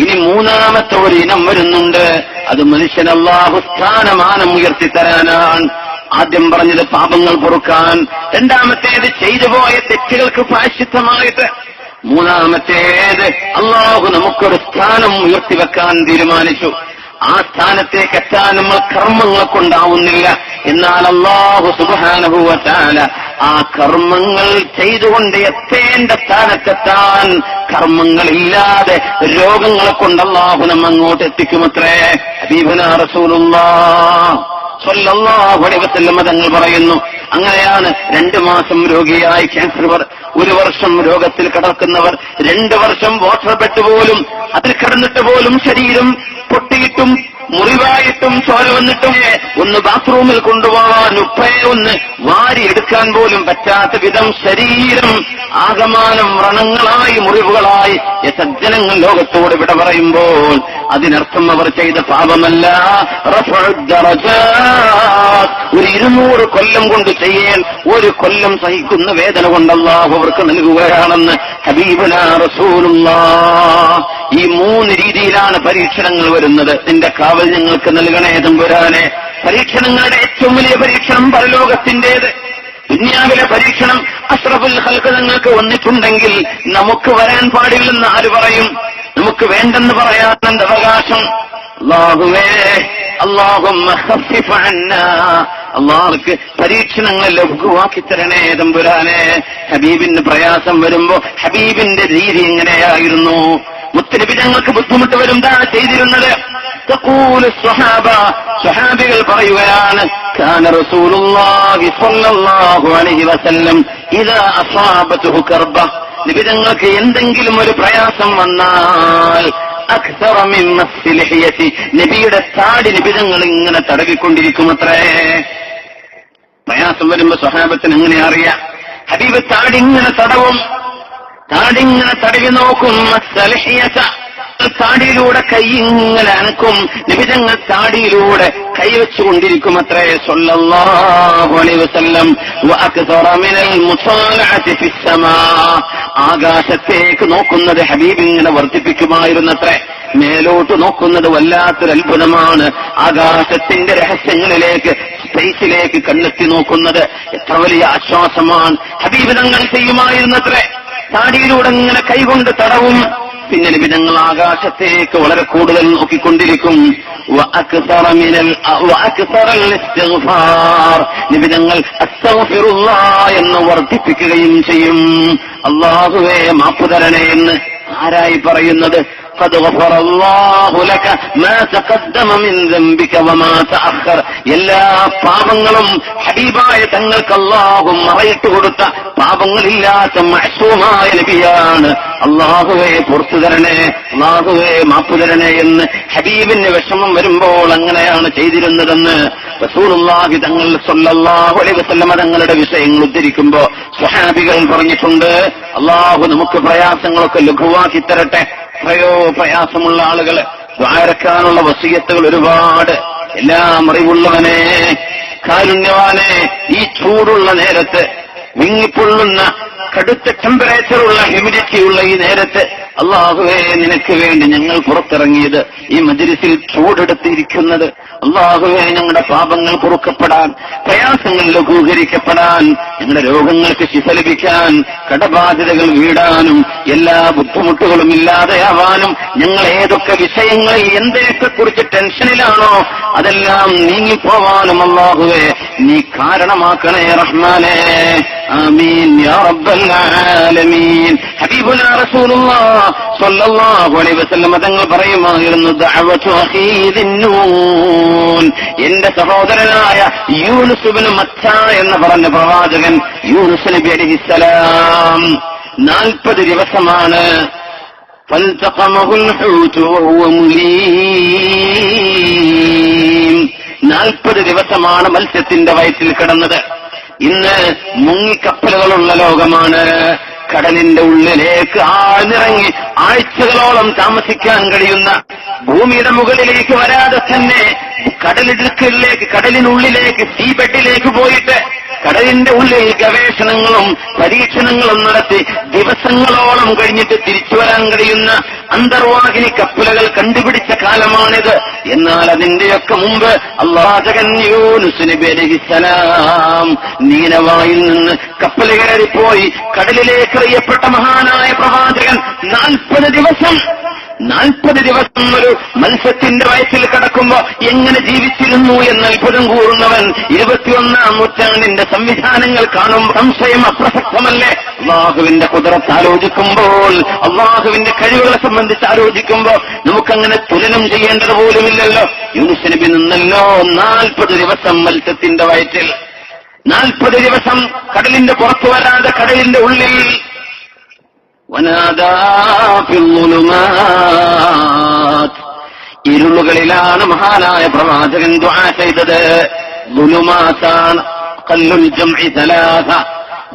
ഇനി മൂന്നാമത്തെ ഒരു ഇനം വരുന്നുണ്ട്. അത് മനുഷ്യൻ അല്ലാഹു സ്ഥാനമാനം ഉയർത്തിത്തരാനാണ്. ആദ്യം പറഞ്ഞത് പാപങ്ങൾ പൊറുക്കാൻ, രണ്ടാമത്തേത് ചെയ്തുപോയ തെറ്റുകൾക്ക് പ്രായശ്ചിത്തമായിട്ട്, മൂന്നാമത്തേത് അല്ലാഹു നമുക്കൊരു സ്ഥാനം ഉയർത്തിവെക്കാൻ തീരുമാനിച്ചു. ആ സ്ഥാനത്തേക്ക് എത്താൻ നമ്മൾ കർമ്മങ്ങൾ കൊണ്ടാവുന്നില്ല. എന്നാൽ അല്ലാഹു സുബ്ഹാനഹു വ തആല ആ കർമ്മങ്ങൾ ചെയ്തുകൊണ്ട് എത്തേണ്ട സ്ഥാനത്തെത്താൻ കർമ്മങ്ങളില്ലാതെ രോഗങ്ങളെ കൊണ്ട് അല്ലാഹു നമ്മെ അങ്ങോട്ട് എത്തിക്കുമത്രേ. ഹബീബുനാ റസൂലുള്ളാഹ് സ്വല്ലല്ലാഹു അലൈഹി വസല്ലം തങ്ങൾ പറയുന്നു, അങ്ങനെയാണ് 2 മാസം രോഗിയായി ക്യാൻസർ, 1 വർഷം രോഗത്തിൽ കിടക്കുന്നവർ, 2 വർഷം വാട്ടർ ബെഡ് പോലും അതിൽ കിടന്നിട്ട് പോലും ശരീരം പൊട്ടിയിട്ടും മുറിവായിട്ടും ചോര വന്നിട്ടും ഒന്ന് ബാത്റൂമിൽ കൊണ്ടുപോകാൻ ഉപ്പയെ ഒന്ന് വാരിയെടുക്കാൻ പോലും പറ്റാത്ത വിധം ശരീരം ആകമാനം വ്രണങ്ങളായി മുറിവുകളായി സജ്ജനങ്ങൾ ലോകത്തോട് വിട പറയുമ്പോൾ അതിനർത്ഥം അവർ ചെയ്ത പാപമല്ല, ഒരു 200 കൊല്ലം കൊണ്ട് ചെയ്യാൻ 1 കൊല്ലം സഹിക്കുന്ന വേദന കൊണ്ട് അല്ലാഹു അവർക്ക് നൽകുകയാണെന്ന് ഹബീബുനാ റസൂലുള്ളാഹ്. ഈ 3 രീതിയിലാണ് പരീക്ഷണങ്ങൾ വരുന്നത്. നിന്റെ കാവൽ ഞങ്ങൾക്ക് നൽകണേ തമ്പുരാനെ. പരീക്ഷണങ്ങളുടെ ഏറ്റവും വലിയ പരീക്ഷണം പരലോകത്തിന്റേത്. ദുനിയാവിലെ പരീക്ഷണം അഷ്റഫുൽ ഖൽഖ് തങ്ങൾക്ക് വന്നിട്ടുണ്ടെങ്കിൽ നമുക്ക് വരാൻ പാടില്ലെന്ന് ആര് പറയും? നമുക്ക് വേണ്ടെന്ന് പറയാൻ എന്ത് അവകാശം? അല്ലാഹുവേ, അല്ലാഹുമ്മ ഖഫിഫ് അന്നാ, അല്ലാഹുക്ക് പരീക്ഷണങ്ങൾ ലഘുവാക്കി തരണേ തമ്പുരാനെ. ഹബീബിന് പ്രയാസം വരുമ്പോ ഹബീബിന്റെ രീതി എങ്ങനെയായിരുന്നു? മുത്തനബി ഞങ്ങൾക്ക് ബുദ്ധിമുട്ട് വരുന്നതാണ് ചെയ്തിരുന്നത്. സ്വഹാബികൾ പറയുകയാണ്, കാന റസൂലുള്ളാഹി സ്വല്ലല്ലാഹു അലൈഹി വസല്ലം ഇദാ അസാബതുഹു കർബ, നബി ഞങ്ങൾക്ക് എന്തെങ്കിലും ഒരു പ്രയാസം വന്നാൽ അക്സറ മിൻ മസ്സി ലിഹ്യതി, നബിയുടെ താടി നബി ഞങ്ങൾ ഇങ്ങനെ തടവിക്കൊണ്ടിരിക്കുമത്രേ. പ്രയാസം വരുമ്പോ സ്വഹാബത്തിന് എങ്ങനെ അറിയാം? ഹബീബ് താടി ഇങ്ങനെ തടവും, താടിങ്ങനെ തടവി നോക്കും. താടിയിലൂടെ കൈ ഇങ്ങനെ അനക്കും. നിബിതങ്ങൾ താടിയിലൂടെ കൈവച്ചുകൊണ്ടിരിക്കും അത്രേ സ്വല്ലല്ലാഹു അലൈഹി വസല്ലം. വഅക്സറ മിനൽ മുസാലഅതി ഫിസ്സമാ, ആകാശത്തേക്ക് നോക്കുന്നത് ഹബീബ് ഇങ്ങനെ വർദ്ധിപ്പിക്കുമായിരുന്നത്രേ. മേലോട്ട് നോക്കുന്നത് വല്ലാത്തൊരു അത്ഭുതമാണ്. ആകാശത്തിന്റെ രഹസ്യങ്ങളിലേക്ക്, സ്പേസിലേക്ക് കണ്ണെത്തി നോക്കുന്നത് എത്ര വലിയ ആശ്വാസമാണ്. ഹബീബ് തങ്ങൾ ചെയ്യുമായിരുന്നത്രേ. താടിയിലൂടെ ഇങ്ങനെ കൈകൊണ്ട് തടവും. പിന്നെ നിബിതങ്ങൾ ആകാശത്തേക്ക് വളരെ കൂടുതൽ നോക്കിക്കൊണ്ടിരിക്കും. നിബിതങ്ങൾ അസ്തഗ്ഫിറുല്ലാഹ് എന്ന് വർദ്ധിപ്പിക്കുകയും ചെയ്യും. അല്ലാഹുവേ മാപ്പ് തരണേ എന്ന് ആരായി പറയുന്നത്? قد غفر الله لك ما تقدم من ذنبك وما تأخر. എല്ലാ പാപങ്ങളും ഹബീബായ തങ്ങൾക്ക് അല്ലാഹു മറയിട്ട് കൊടുത്ത പാപങ്ങളില്ലാത്ത മഅ്സൂമായ നബിയാണ്. അല്ലാഹുവേ പുറത്തു തരണേ, അല്ലാഹുവേ മാപ്പ് തരണേ എന്ന് ഹബീബിന് വിഷമം വരുമ്പോൾ അങ്ങനെയാണ് ചെയ്തിരുന്നതെന്ന് റസൂലുള്ളാഹി തങ്ങൾ സ്വല്ലല്ലാഹു അലൈഹി വസല്ലം തങ്ങളുടെ വിഷയങ്ങൾ ഉദ്ധരിക്കുമ്പോ സ്വഹാബികൾ പറഞ്ഞിട്ടുണ്ട്, അല്ലാഹു നമുക്ക് പ്രയാസങ്ങളൊക്കെ ലഘുവാക്കി തരട്ടെ. എത്രയോ പ്രയാസമുള്ള ആളുകള് ദ്വാരക്കാനുള്ള വസിയത്തുകൾ ഒരുപാട്. എല്ലാം അറിവുള്ളവനെ, കാരുണ്യവാനെ, ഈ ചൂടുള്ള നേരത്ത്, വിങ്ങിപ്പൊള്ളുന്ന കടുത്ത ടെമ്പറേച്ചറുള്ള ഹ്യൂമിഡിറ്റിയുള്ള ഈ നേരത്ത് അല്ലാഹുവേ നിനക്ക് വേണ്ടി ഞങ്ങൾ പുറത്തിറങ്ങിയത്, ഈ മജ്‌ലിസിൽ ചൂടെടുത്തിരിക്കുന്നത്, അല്ലാഹുവേ ഞങ്ങളുടെ പാപങ്ങൾ പൊറുക്കപ്പെടാൻ, പ്രയാസങ്ങൾ ലഘൂകരിക്കപ്പെടാൻ, ഞങ്ങളുടെ രോഗങ്ങൾക്ക് ശിഫ ലഭിക്കാൻ, കടബാധ്യതകൾ വീടാനും എല്ലാ ബുദ്ധിമുട്ടുകളും ഇല്ലാതെയാവാനും, ഞങ്ങൾ ഏതൊക്കെ വിഷയങ്ങൾ എന്തൊക്കെ കുറിച്ച് ടെൻഷനിലാണോ അതെല്ലാം നീങ്ങിപ്പോവാനും അല്ലാഹുവേ നീ കാരണമാക്കണേ റഹ്മാനേ. ആമീൻ യാ റബ്ബൽ ആലമീൻ. ഹബീബുനാ റസൂലുള്ളാഹി സ്വല്ലല്ലാഹു അലൈഹി വസല്ലം തങ്ങൾ പറയുമായിരുന്നു, ദഅവതു അഖീ ദിന്നൂൻ, എന്റെ സഹോദരനായ യൂനുസ് ഇബ്നു മത്ത എന്ന് പറഞ്ഞ പ്രവാചകൻ യൂനുസ് നബി അലൈഹിസ്സലാം 40 ദിവസമാണ് ഫൽതഖമഹുൽ ഹൂതു വഹുവ മുലീം, 40 ദിവസമാണ് മത്സ്യത്തിന്റെ വയറ്റിൽ കിടന്നത്. ഇന്ന് മുങ്ങിക്കപ്പലുകളുള്ള ലോകമാണ്. കടലിന്റെ ഉള്ളിലേക്ക് ആഴ്ന്നിറങ്ങി ആഴ്ചകളോളം താമസിക്കാൻ കഴിയുന്ന, ഭൂമിയുടെ മുകളിലേക്ക് വരാതെ തന്നെ കടലിടുക്കിലേക്ക്, കടലിനുള്ളിലേക്ക്, സീബെഡിലേക്ക് പോയിട്ട് കടലിന്റെ ഉള്ളിൽ ഗവേഷണങ്ങളും പരീക്ഷണങ്ങളും നടത്തി ദിവസങ്ങളോളം കഴിഞ്ഞിട്ട് തിരിച്ചു വരാൻ കഴിയുന്ന അന്തർവാഹിനി കപ്പലുകൾ കണ്ടുപിടിച്ച കാലമാണിത്. എന്നാൽ അതിന്റെയൊക്കെ മുമ്പ് അല്ലാഹുവിൻ യൂനുസ് നബി അലൈഹിസ്സലാം നീനവായിൽ നിന്ന് കപ്പൽ കയറിപ്പോയി കടലിലേക്ക് എറിയപ്പെട്ട മഹാനായ പ്രവാചകൻ 40 ദിവസം ഒരു മത്സ്യത്തിന്റെ വയറ്റിൽ കിടക്കുമ്പോ എങ്ങനെ ജീവിച്ചിരുന്നു എന്ന് അത്ഭുതം കൂറുന്നവൻ 21-ാം നൂറ്റാണ്ടിന്റെ സംവിധാനങ്ങൾ കാണുമ്പോൾ സംശയം അപ്രസക്തമല്ലേ? അള്ളാഹുവിന്റെ ഖുദ്റത്ത് ആലോചിക്കുമ്പോൾ, അള്ളാഹുവിന്റെ കഴിവുകളെ സംബന്ധിച്ച് ആലോചിക്കുമ്പോൾ നമുക്കങ്ങനെ തുലനം ചെയ്യേണ്ടത് പോലുമില്ലല്ലോ. യൂനുസ് നബി നിന്നല്ലോ 40 ദിവസം മത്സ്യത്തിന്റെ വയറ്റിൽ, 40 ദിവസം കടലിന്റെ പുറത്തു വരാതെ കടലിന്റെ ഉള്ളിൽ. വനാദാ ഫിൽ ളുലുമാത്, ഇരുളുകളിലാണ് മഹാനായ പ്രവാചകൻ ദുആ ചെയ്തത്. ളുലുമാതാണ് ഖല്ലുൽ ജംഇ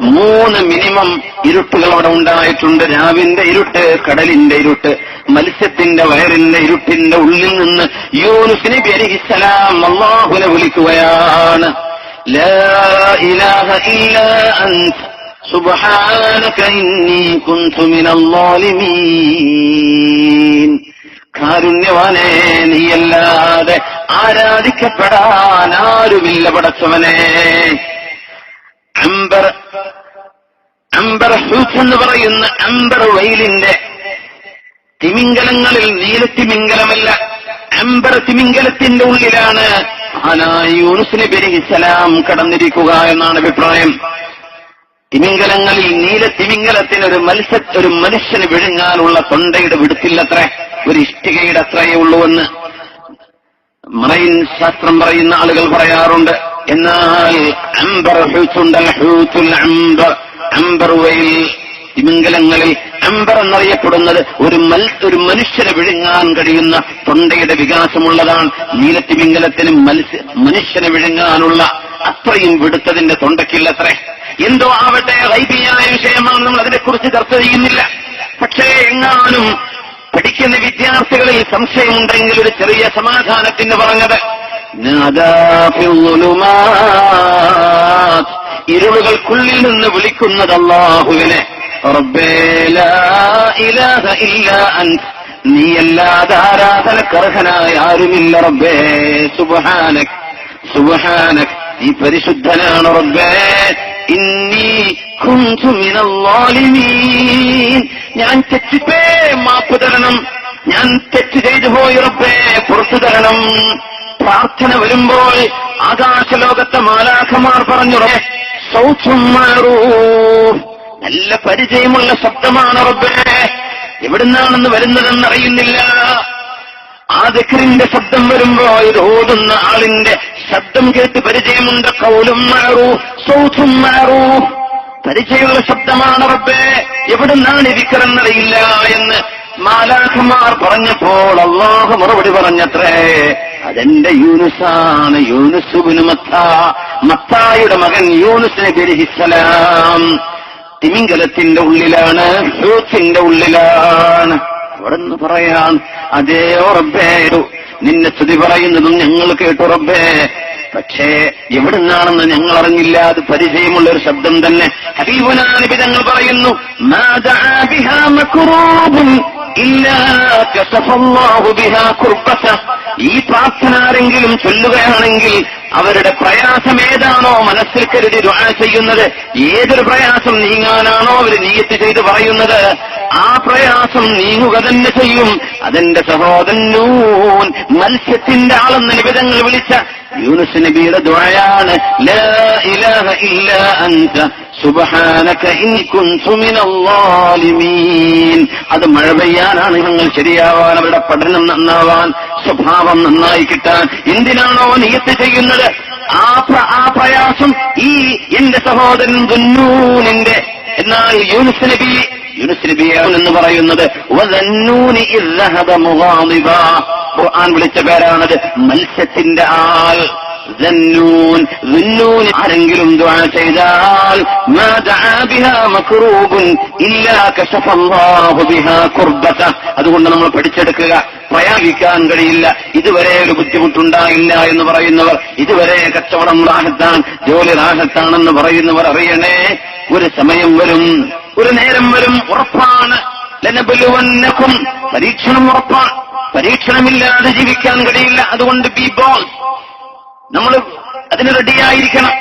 3 മിനിമം ഇരുട്ടുകൾ അവിടെ ഉണ്ടായിട്ടുണ്ട്. രാവിന്റെ ഇരുട്ട്, കടലിന്റെ ഇരുട്ട്, മത്സ്യത്തിന്റെ വയറിന്റെ ഇരുട്ടിന്റെ ഉള്ളിൽ നിന്ന് യൂനുസ് നബി അലൈഹിസ്സലാം അല്ലാഹുവിനെ വിളിക്കുകയാണ്. ലാ ഇലാഹ ഇല്ലാ അൻത സുബ്ഹാനക ഇന്നി കുൻതു മിനൽ ളാലിമീൻ. കാരുണ്യവാനേ, നീയല്ലാതെ ആരാധിക്കപ്പെടാൻ ആരുമില്ല പടച്ചവനെ. അംബർ ഹൂത്ത് എന്ന് പറയുന്ന അംബർ വെയിലിന്റെ തിമിംഗലങ്ങളിൽ നീലത്തിമിംഗലമല്ല, അംബർ തിമിംഗലത്തിന്റെ ഉള്ളിലാണ് മഹാനായ യൂനുസ് നബി അലൈഹിസ്സലാം കടന്നിരിക്കുക എന്നാണ് അഭിപ്രായം. തിമിംഗലങ്ങളിൽ നീലത്തിമിംഗലത്തിന് ഒരു മനുഷ്യന് വിഴുങ്ങാനുള്ള തൊണ്ടയുടെ വിടുത്തില്ലത്രേ, ഒരു ഇഷ്ടികയുടെ അത്രയേ ഉള്ളൂവെന്ന് മറൈൻ ശാസ്ത്രം പറയുന്ന ആളുകൾ പറയാറുണ്ട്. എന്നാൽ അംബർ ഹൂത്തുണ്ടൽ ഹൂത്തുൽ അംബർ വെയിൽ തിമിംഗലങ്ങളിൽ അംബർ എന്നറിയപ്പെടുന്നത് ഒരു മനുഷ്യനെ വിഴുങ്ങാൻ കഴിയുന്ന തൊണ്ടയുടെ വികാസമുള്ളതാണ്. നീലത്തിമിംഗലത്തിന് മനുഷ്യനെ വിഴുങ്ങാനുള്ള അത്രയും വിടുത്തതിന്റെ തൊണ്ടയ്ക്കില്ലത്രേ. എന്തോ ആവട്ടെ, ഗൈബിയായ വിഷയമാണ്, നമ്മൾ അതിനെക്കുറിച്ച് ചർച്ച ചെയ്യുന്നില്ല. പക്ഷേ എങ്ങാനും പഠിക്കുന്ന വിദ്യാർത്ഥികളിൽ സംശയമുണ്ടെങ്കിൽ ഒരു ചെറിയ സമാധാനത്തിന് പറഞ്ഞത്, ഇരുളുകൾക്കുള്ളിൽ നിന്ന് വിളിക്കുന്നത് അല്ലാഹുവിനെ, റബ്ബേ ലാ ഇലാഹ ഇല്ലാ അൻത, നീയല്ലാതെ ആരാധനക്കർഹനായ ആരുമില്ല റബ്ബേ. സുബ്ഹാനക് സുബ്ഹാനക്, നീ പരിശുദ്ധനാണ് റബ്ബേ. ഇന്നി കുൻതു മിനൽ ളാലിമീൻ, ഞാൻ തെറ്റിപ്പേ മാപ്പ് തരണം, ഞാൻ തെറ്റ് ചെയ്തു പോയി റബ്ബേ പുറത്തു തരണം. പ്രാർത്ഥന വരുമ്പോൾ ആകാശലോകത്തെ മാലാഖമാർ പറഞ്ഞു, സൗത്തും മഅറൂഫ്, നല്ല പരിചയമുള്ള ശബ്ദമാണ് റബ്ബേ, എവിടുന്നാണെന്ന് വരുന്നതെന്നറിയുന്നില്ല. ആ ദിക്റിന്റെ ശബ്ദം വരുമ്പോ ഇത് ഓതുന്ന ആളിന്റെ ശബ്ദം കേട്ട് പരിചയമുണ്ട്. ഖൗലും മഅറൂഫ് സൗത്തും മഅറൂഫ്, പരിചയമുള്ള ശബ്ദമാണ് റബ്ബേ, എവിടുന്നാണ് ദിക്റെന്നറിയില്ല എന്ന് മാലാഖമാർ പറഞ്ഞപ്പോൾ അല്ലാഹു മറുപടി പറഞ്ഞത്രേ, അതെന്റെ യൂനുസാണ്, യൂനുസ് ഇബ്നു മത്തായുടെ മകൻ യൂനുസ് നബി അലൈഹിസ്സലാം. തിമിംഗലത്തിന്റെ ഉള്ളിലാണ്, ഹൂത്തിന്റെ ഉള്ളിലാണ്. അവിടെ നിന്ന് പറയാൻ, അതേയോ റബ്ബേ, നിന്നെ സ്തുതി പറയുന്നതും ഞങ്ങൾ കേട്ടു റബ്ബേ, പക്ഷേ എവിടുന്നാണെന്ന് ഞങ്ങൾ അറിഞ്ഞില്ല, അത് പരിചയമുള്ള ഒരു ശബ്ദം തന്നെ. ഹബീബുനാ നബി തങ്ങൾ പറയുന്നു, മാ ദഅ ബിഹാ മക്റൂബുൻ ഇല്ലാ കശഫല്ലാഹു ബിഹാ കുർബത. ഈ പ്രാർത്ഥന ആരെങ്കിലും ചൊല്ലുകയാണെങ്കിൽ അവരുടെ പ്രയാസം ഏതാണോ മനസ്സിൽ കരുതി ദുആ ചെയ്യുന്നത്, ഏതൊരു പ്രയാസം നീങ്ങാനാണോ അവർ നിയ്യത്ത് ചെയ്ത് പറയുന്നത്, ആ പ്രയാസം നീങ്ങുക തന്നെ ചെയ്യും. അതെന്റെ സഹോദരൻ നൂൻ, മത്സ്യത്തിന്റെ ആളെന്ന് നിബിധങ്ങൾ വിളിച്ച യൂനുസ് നബിയുടെ ദുആയാണ്. ലാ ഇലാഹ ഇല്ലാ അൻത സുബ്ഹാനക ഇന്നി കുൻതു മിനൽ ളാലിമീൻ. അത് മഴ പെയ്യാനാണ്, ഞങ്ങൾ ശരിയാവാൻ, അവരുടെ പഠനം നന്നാവാൻ, സ്വഭാവം നന്നായി കിട്ടാൻ എന്തിനാണോ നിയ്യത്ത് ചെയ്യുന്നത്, ആ പ്രയാസം ഈ എന്റെ സഹോദരൻ ദുന്നൂനിന്റെ. എന്നാൽ യൂനുസ് നബി എന്ന് പറയുന്നത് ഖുർആൻ വിളിച്ച പേരാണത്. മത്സ്യത്തിന്റെ ആൾ, ദുന്നൂൻ ആരെങ്കിലും ദുആ ചെയ്താൽ മാ ദഅ ബിഹാ മക്റൂബുൻ ഇല്ലാ കശഫല്ലാഹു ബിഹാ കുർബത. അതുകൊണ്ട് നമ്മൾ പഠിച്ചെടുക്കുക, പ്രയാഗിക്കാൻ കഴിയില്ല, ഇതുവരെ ഒരു ബുദ്ധിമുട്ടുണ്ടായില്ല എന്ന് പറയുന്നവർ, ഇതുവരെ കച്ചവടം റാഹത്താണ്, ജോലി റാഹത്താണെന്ന് പറയുന്നവർ അറിയണേ, ഒരു സമയം വരും, ഒരു നേരം വരും, ഉറപ്പാണ്. ലനബ്ലുവന്നകും, പരീക്ഷണം ഉറപ്പാണ്. പരീക്ഷണമില്ലാതെ ജീവിക്കാൻ കഴിയില്ല. അതുകൊണ്ട് ബി ബോൾഡ്, നമ്മൾ അതിന് റെഡിയായിരിക്കണം,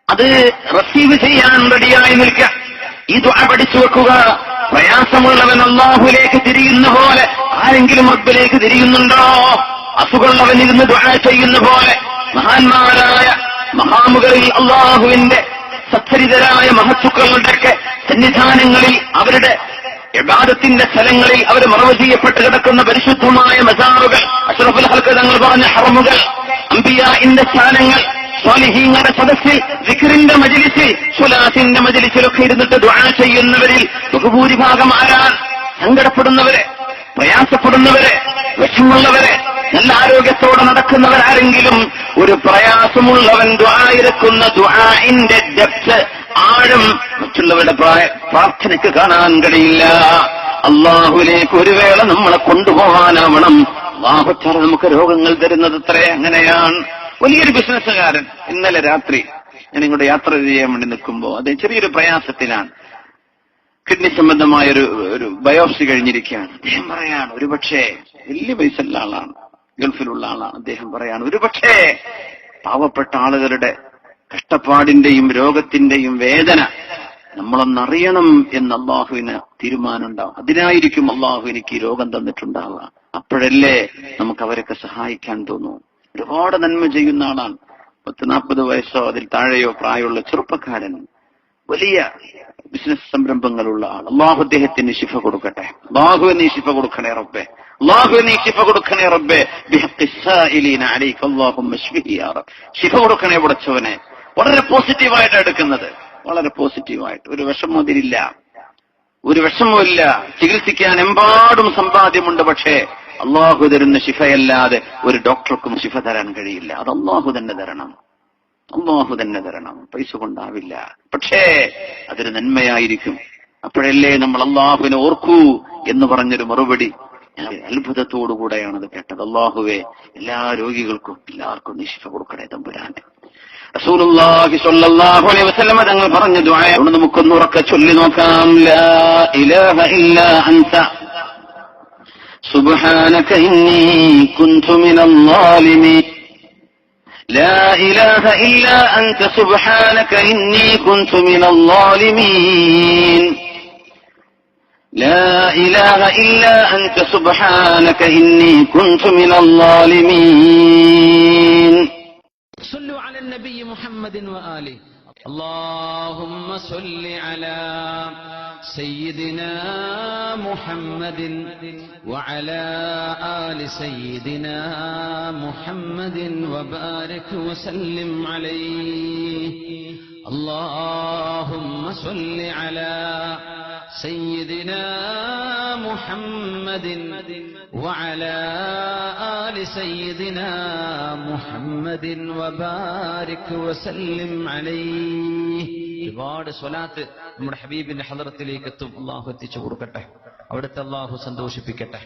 അത് റിസീവ് ചെയ്യാൻ റെഡിയായി നിൽക്കുക. ഈ ദുആ പഠിച്ചു വെക്കുക. പ്രയാസമുള്ളവൻ അല്ലാഹുവിലേക്ക് തിരിയുന്ന പോലെ ആരെങ്കിലും റബ്ബിലേക്ക് തിരിയുന്നുണ്ടോ? അസുഖമുള്ളവൻ ഇരുന്ന് ദുആ ചെയ്യുന്ന പോലെ മഹാന്മാരായ മഹാമുകളിൽ അല്ലാഹുവിന്റെ സച്ചരിതരായ മഹത്തുക്കളുടെയൊക്കെ സന്നിധാനങ്ങളിൽ, അവരുടെ ഇബാദത്തിന്റെ സ്ഥലങ്ങളിൽ അവർ മറവ് ചെയ്യപ്പെട്ട് കിടക്കുന്ന പരിശുദ്ധമായ മസാറുകൾ, അഷ്റഫുൽ ഖൽഖ് തങ്ങൾ പറഞ്ഞ ഹറമുകൾ, അംബിയാഇന്റെ സ്ഥാനങ്ങൾ, സ്വാലിഹീങ്ങളുടെ സദസ്സിൽ, ദിക്റിന്റെ മജ്ലിസിൽ, സ്വലാത്തിന്റെ മജ്ലിസിലൊക്കെ ഇരുന്നിട്ട് ദുആ ചെയ്യുന്നവരിൽ ബഹുഭൂരിഭാഗം ആരാൻ? സങ്കടപ്പെടുന്നവരെ, പ്രയാസപ്പെടുന്നവരെ, വിഷമുള്ളവരെ, നല്ല ആരോഗ്യത്തോടെ നടക്കുന്നവരാരെങ്കിലും ഒരു പ്രയാസമുള്ളവൻ ദുആ ഇറക്കുന്ന ദുആഇന്റെ ഡെപ്ത്, ആഴം മറ്റുള്ളവരുടെ പ്രാർത്ഥനയ്ക്ക് കാണാൻ കഴിയില്ല. അല്ലാഹുവിലേക്ക് ഒരു വേള നമ്മളെ കൊണ്ടുപോകാനാവണം. അല്ലാഹു നമുക്ക് രോഗങ്ങൾ തരുന്നത് അത്രേ. അങ്ങനെയാണ് വലിയൊരു ബിസിനസ്സുകാരൻ ഇന്നലെ രാത്രി ഞാൻ ഇങ്ങോട്ട് യാത്ര ചെയ്യാൻ വേണ്ടി നിൽക്കുമ്പോൾ അത് ചെറിയൊരു പ്രയാസത്തിലാണ്. കിഡ്നി സംബന്ധമായ ഒരു ബയോപ്സി കഴിഞ്ഞിരിക്കുകയാണ്. അദ്ദേഹം പറയാണ്, ഒരുപക്ഷേ വലിയ പൈസയുള്ള ആളാണ്, ഗൾഫിലുള്ള ആളാണ്. അദ്ദേഹം പറയാണ്, ഒരുപക്ഷേ പാവപ്പെട്ട ആളുകളുടെ കഷ്ടപ്പാടിന്റെയും രോഗത്തിന്റെയും വേദന നമ്മളൊന്നറിയണം എന്ന് അല്ലാഹുവിന് തീരുമാനമുണ്ടാവും. അതിനായിരിക്കും അല്ലാഹു എനിക്ക് ഈ രോഗം തന്നിട്ടുണ്ടാവുക. അപ്പോഴല്ലേ നമുക്ക് അവരൊക്കെ സഹായിക്കാൻ തോന്നൂ. ഒരുപാട് നന്മ ചെയ്യുന്ന ആളാണ്. 40 വയസ്സോ അതിൽ താഴെയോ പ്രായമുള്ള ചെറുപ്പക്കാരൻ, വലിയ ബിസിനസ് സംരംഭങ്ങളുള്ള ആൾ. അല്ലാഹു അദ്ദേഹത്തിന് ശിഫ കൊടുക്കട്ടെ. അല്ലാഹുവേ നീ ശിഫ കൊടുക്കണേ റബ്ബേ, അല്ലാഹുവേ നീ ശിഫ കൊടുക്കണേ റബ്ബേ, ബിഹഖിസ്സായിലീന അലൈക അല്ലാഹുമ്മ ശ്ഫിഹി യാ റബ്ബ്. ശിഫ കൊടുക്കണേ പടച്ചവനെ. വളരെ പോസിറ്റീവായിട്ട് എടുക്കുന്നത്, വളരെ പോസിറ്റീവായിട്ട്. ഒരു വിഷമം അതിലില്ല, ഒരു വിഷമമില്ല. ചികിത്സിക്കാൻ എമ്പാടും സമ്പാദ്യമുണ്ട്, പക്ഷേ അല്ലാഹു തരുന്ന ശിഫയല്ലാതെ ഒരു ഡോക്ടർക്കും ശിഫ തരാൻ കഴിയില്ല. അത് അല്ലാഹു തന്നെ തരണം, അല്ലാഹു തന്നെ തരണം. പൈസ കൊണ്ടാവില്ല, പക്ഷേ അതൊരു നന്മയായിരിക്കും. അപ്പോഴല്ലേ നമ്മൾ അല്ലാഹുവിനെ ഓർക്കൂ എന്ന് പറഞ്ഞൊരു മറുപടി. അത്ഭുതത്തോടുകൂടെയാണ് അത് കേട്ടത്. അല്ലാഹുവേ എല്ലാ രോഗികൾക്കും എല്ലാവർക്കും നീ ശിഫ കൊടുക്കണേ തമ്പുരാനെ. റസൂലുള്ളാഹി സ്വല്ലല്ലാഹു അലൈഹി വസല്ലം തങ്ങൾ പറഞ്ഞ ദുആ നമുക്കൊന്ന് ഉറക്കെ ചൊല്ലി നോക്കാം. ലാ ഇലാഹ ഇല്ലാ അൻത സുബ്ഹാനക ഇന്നി കുൻതു മിനൽ ളാലിമീൻ. ലാ ഇലാഹ ഇല്ലാ അൻത സുബ്ഹാനക ഇന്നി കുൻതു മിനൽ ളാലിമീൻ. لا إله إلا أنت سبحانك إني كنت من الظالمين. صلوا على النبي محمد وآله. اللهم صل على سيدنا محمد وعلى آل سيدنا محمد وبارك وسلم عليه. اللهم صل على سيدنا محمد وعلى آل سيدنا محمد وبارك وسلم عليه. ഒരുപാട് സ്വലാത്ത് നമ്മുടെ ഹബീബിന്റെ ഹളറത്തിലേക്ക് എത്തും. അല്ലാഹു എത്തിച്ചു കൊടുക്കട്ടെ, അവിടുത്തെ അല്ലാഹു സന്തോഷിപ്പിക്കട്ടെ.